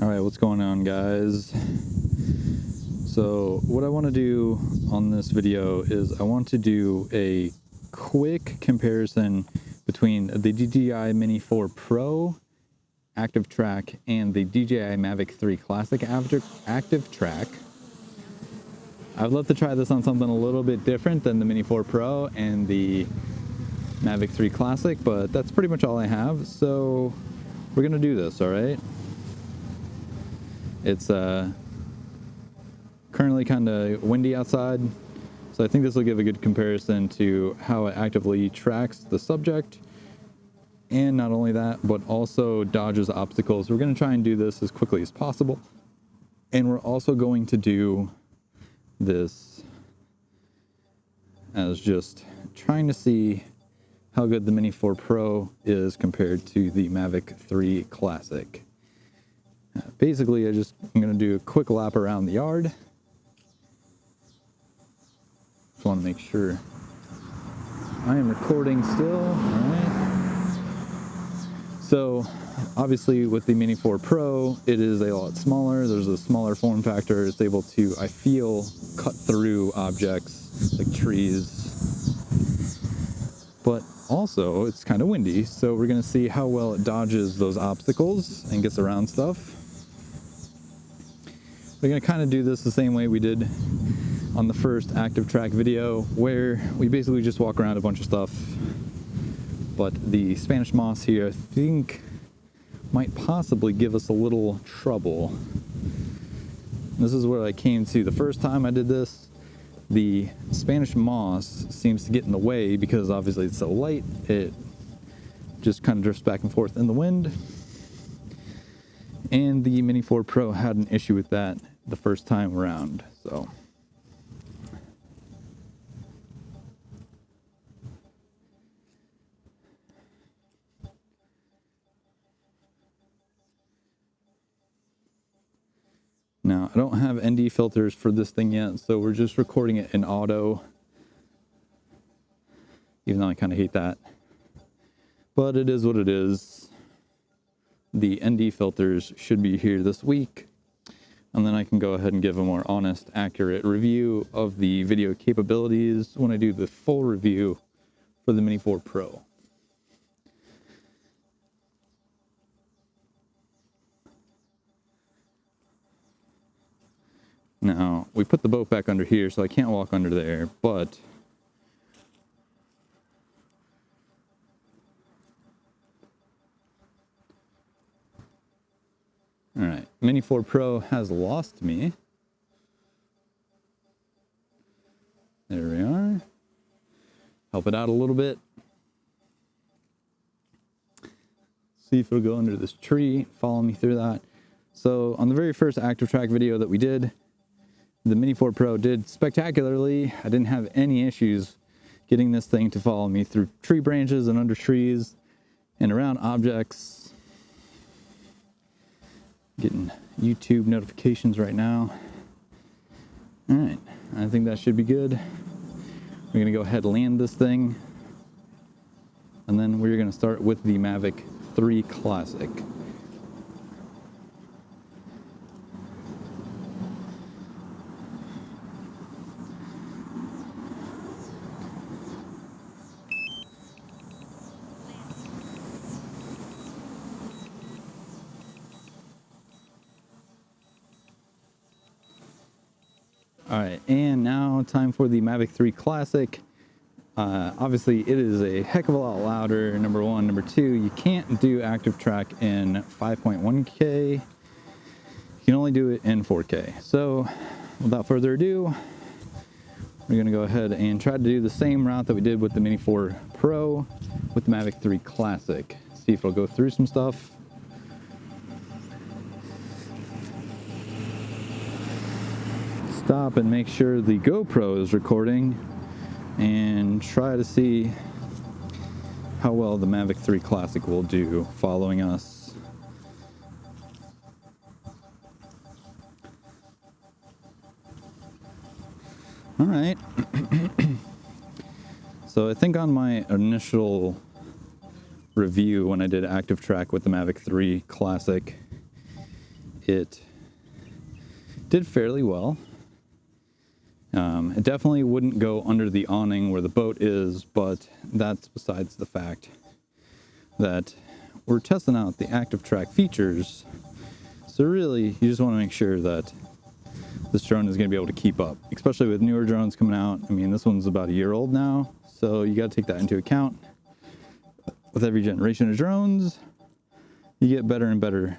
All right, what's going on, guys? So what I want to do on this video is I want to do a quick comparison between the DJI Mini 4 Pro Active Track and the DJI Mavic 3 Classic Active Track. I'd love to try this on something a little bit different than the Mini 4 Pro and the Mavic 3 Classic, but that's pretty much all I have. So we're gonna do this, all right? It's currently kind of windy outside, so I think this will give a good comparison to how it actively tracks the subject, and not only that, but also dodges obstacles. We're going to try and do this as quickly as possible, and we're also going to do this as just trying to see how good the Mini 4 Pro is compared to the Mavic 3 Classic. Basically, I'm going to do a quick lap around the yard. Just want to make sure I am recording still. All right. So, obviously, with the Mini 4 Pro, it is a lot smaller. There's a smaller form factor. It's able to, I feel, cut through objects like trees. But also, it's kind of windy, so we're going to see how well it dodges those obstacles and gets around stuff. We're going to kind of do this the same way we did on the first active track video, where we basically just walk around a bunch of stuff. But the Spanish moss here, I think, might possibly give us a little trouble. This is where I came to the first time I did this. The Spanish moss seems to get in the way because obviously it's so light, it just kind of drifts back and forth in the wind. And the Mini 4 Pro had an issue with that the first time around, so. Now, I don't have ND filters for this thing yet, so we're just recording it in auto, even though I kind of hate that. But it is what it is. The ND filters should be here this week, and then I can go ahead and give a more honest, accurate review of the video capabilities when I do the full review for the Mini 4 Pro. Now, we put the boat back under here, so I can't walk under there, but all right, Mini 4 Pro has lost me. There we are. Help it out a little bit. See if it'll go under this tree, follow me through that. So on the very first active track video that we did, the Mini 4 Pro did spectacularly. I didn't have any issues getting this thing to follow me through tree branches and under trees and around objects. Getting YouTube notifications right now. All right, I think that should be good. We're gonna go ahead and land this thing, and then we're gonna start with the Mavic 3 Classic. All right, and now time for the Mavic 3 Classic. Obviously, it is a heck of a lot louder, number one. Number two, you can't do active track in 5.1K. You can only do it in 4K. So, without further ado, we're gonna go ahead and try to do the same route that we did with the Mini 4 Pro with the Mavic 3 Classic. See if it'll go through some stuff. Stop and make sure the GoPro is recording and try to see how well the Mavic 3 Classic will do following us. All right. So I think on my initial review when I did active track with the Mavic 3 Classic, it did fairly well. It definitely wouldn't go under the awning where the boat is, but that's besides the fact that we're testing out the active track features. So really, you just want to make sure that this drone is going to be able to keep up, especially with newer drones coming out. I mean, this one's about a year old now, so you got to take that into account. With every generation of drones, you get better and better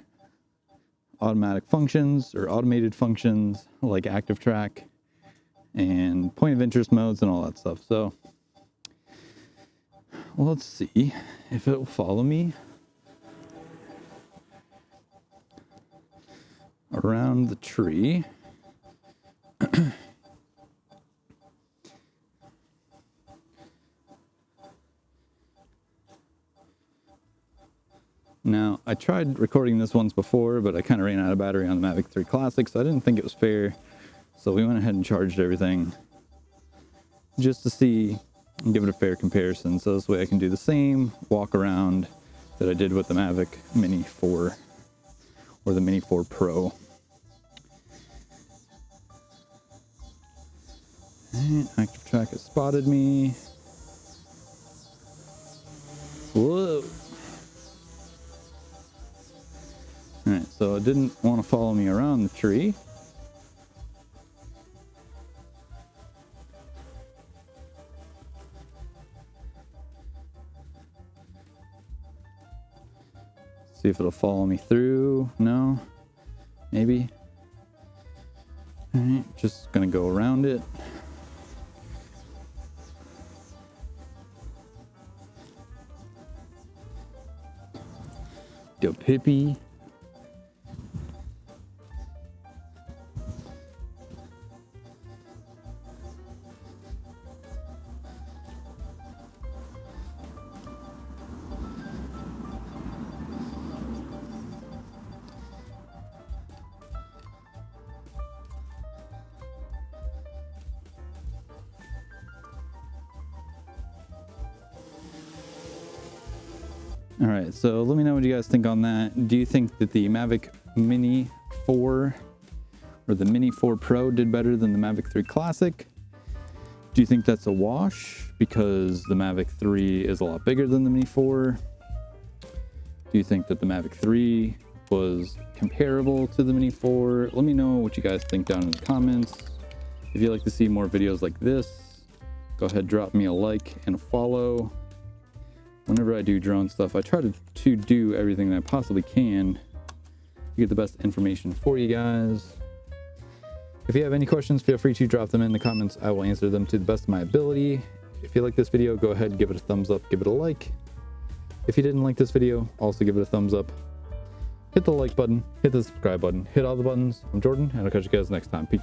automatic functions or automated functions like active track and point of interest modes and all that stuff. So let's see if it will follow me around the tree. Now, I tried recording this once before, but I kind of ran out of battery on the Mavic 3 Classic, so I didn't think it was fair. So we went ahead and charged everything just to see and give it a fair comparison. So this way I can do the same walk around that I did with the Mavic Mini 4 or the Mini 4 Pro. And active track has spotted me. Whoa. Alright, so it didn't want to follow me around the tree. See if it'll follow me through. No? Maybe? Alright, just gonna go around it. Yo, Pippi. All right, so let me know what you guys think on that. Do you think that the Mavic Mini 4 or the Mini 4 Pro did better than the Mavic 3 Classic? Do you think that's a wash because the Mavic 3 is a lot bigger than the Mini 4? Do you think that the Mavic 3 was comparable to the Mini 4? Let me know what you guys think down in the comments. If you'd like to see more videos like this, go ahead, drop me a like and a follow. Whenever I do drone stuff, I try to do everything that I possibly can to get the best information for you guys. If you have any questions, feel free to drop them in the comments. I will answer them to the best of my ability. If you like this video, go ahead and give it a thumbs up, give it a like. If you didn't like this video, also give it a thumbs up. Hit the like button, hit the subscribe button, hit all the buttons. I'm Jordan, and I'll catch you guys next time. Peace.